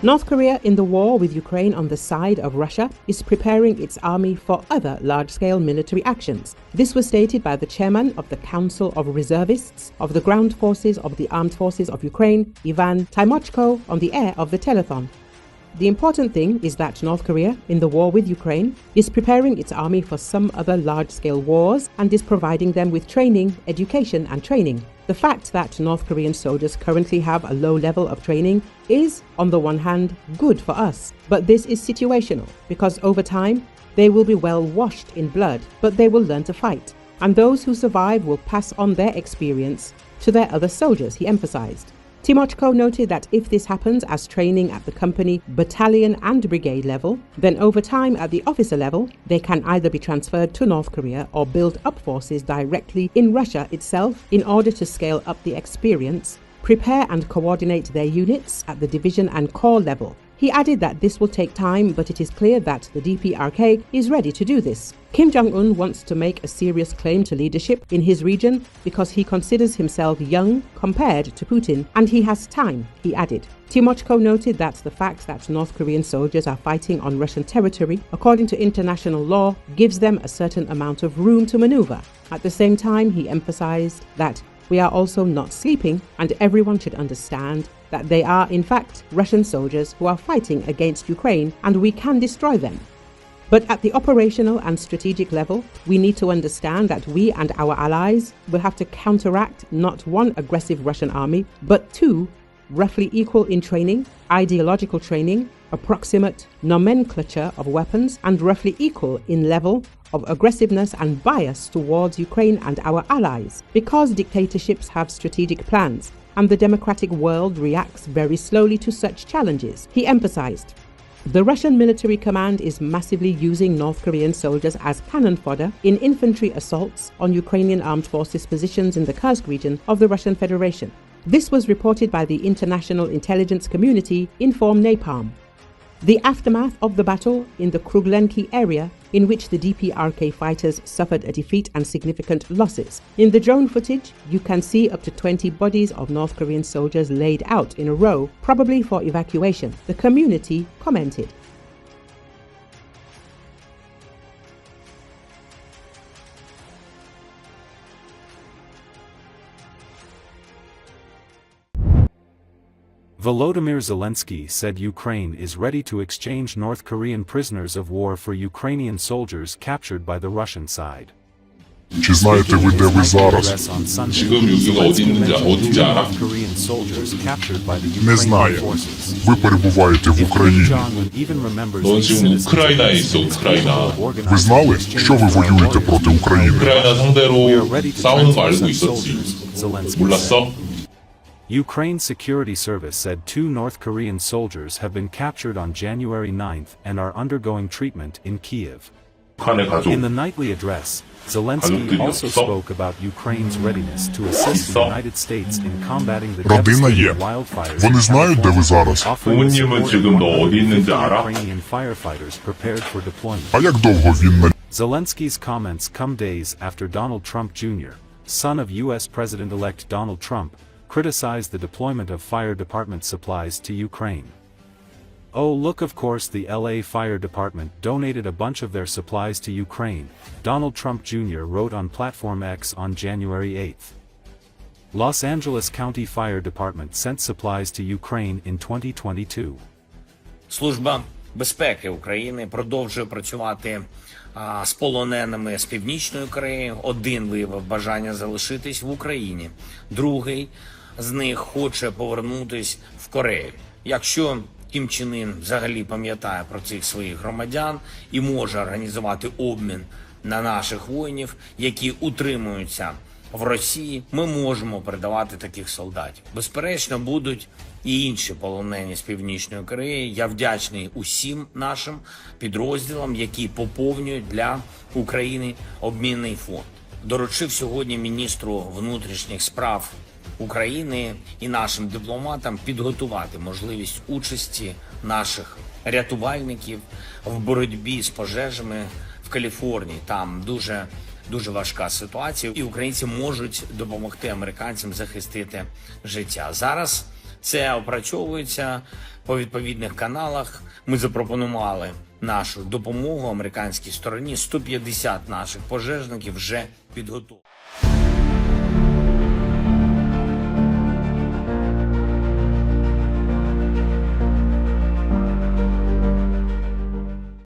North Korea, in the war with Ukraine on the side of Russia, is preparing its army for other large-scale military actions. This was stated by the chairman of the Council of Reservists of the Ground Forces of the Armed Forces of Ukraine, Ivan Tymochko, on the air of the telethon. The important thing is that North Korea, in the war with Ukraine, is preparing its army for some other large-scale wars and is providing them with training, education and training. The fact that North Korean soldiers currently have a low level of training is, on the one hand, good for us. But this is situational, because over time, they will be well washed in blood, but they will learn to fight. And those who survive will pass on their experience to their other soldiers, he emphasized. Timochko noted that if this happens as training at the company, battalion and brigade level, then over time at the officer level, they can either be transferred to North Korea or build up forces directly in Russia itself in order to scale up the experience, prepare and coordinate their units at the division and corps level. He added that this will take time, but it is clear that the DPRK is ready to do this. Kim Jong-un wants to make a serious claim to leadership in his region because he considers himself young compared to Putin, and he has time, he added. Timochko noted that the fact that North Korean soldiers are fighting on Russian territory, according to international law, gives them a certain amount of room to maneuver. At the same time, he emphasized that we are also not sleeping, and everyone should understand that they are in fact Russian soldiers who are fighting against Ukraine, and we can destroy them. But at the operational and strategic level, we need to understand that we and our allies will have to counteract not one aggressive Russian army, but two, roughly equal in training, ideological training, approximate nomenclature of weapons, and roughly equal in level of aggressiveness and bias towards Ukraine and our allies, because dictatorships have strategic plans and the democratic world reacts very slowly to such challenges, he emphasized. The Russian military command is massively using North Korean soldiers as cannon fodder in infantry assaults on Ukrainian armed forces positions in the Kursk region of the Russian Federation. This was reported by the international intelligence community, Inform Napalm. The aftermath of the battle in the Kruglenki area, in which the DPRK fighters suffered a defeat and significant losses. In the drone footage, you can see up to 20 bodies of North Korean soldiers laid out in a row, probably for evacuation, the community commented. Volodymyr Zelenski said Ukraine is ready to exchange North Korean prisoners of war for Ukrainian soldiers captured by the Russian side. Чи знаєте ви, де ви зараз? Не знаю. Ви перебуваєте в Україні. Ви знали, що ви воюєте проти України? Ukraine Security Service said 2 North Korean soldiers have been captured on January 9th and are undergoing treatment in Kiev. In the nightly address, Zelensky also spoke about Ukraine's readiness to assist the United States in combating the devastating wildfires. Вони знають, де ви зараз? Ukrainian firefighters prepared for deployment. А як довго він на... Zelensky's comments come days after Donald Trump Jr., son of U.S. President-elect Donald Trump, criticized the deployment of fire department supplies to Ukraine. Oh look, of course the LA Fire Department donated a bunch of their supplies to Ukraine, Donald Trump Jr. wrote on Platform X on January 8th. Los Angeles County Fire Department sent supplies to Ukraine in 2022. Служба безпеки України продовжує працювати з полоненими з Північної Кореї. Один виявив бажання залишитись в Україні. Другий з них хоче повернутись в Корею. Якщо Кім Чен Ін взагалі пам'ятає про цих своїх громадян і може організувати обмін на наших воїнів, які утримуються в Росії, ми можемо передавати таких солдатів. Безперечно, будуть і інші полонені з Північної Кореї. Я вдячний усім нашим підрозділам, які поповнюють для України обмінний фонд. Доручив сьогодні міністру внутрішніх справ України і нашим дипломатам підготувати можливість участі наших рятувальників в боротьбі з пожежами в Каліфорнії. Там дуже важка ситуація, і українці можуть допомогти американцям захистити життя. Зараз Це опрацьовується по відповідних каналах. Ми запропонували нашу допомогу американській стороні. 150 наших пожежників вже підготовлені.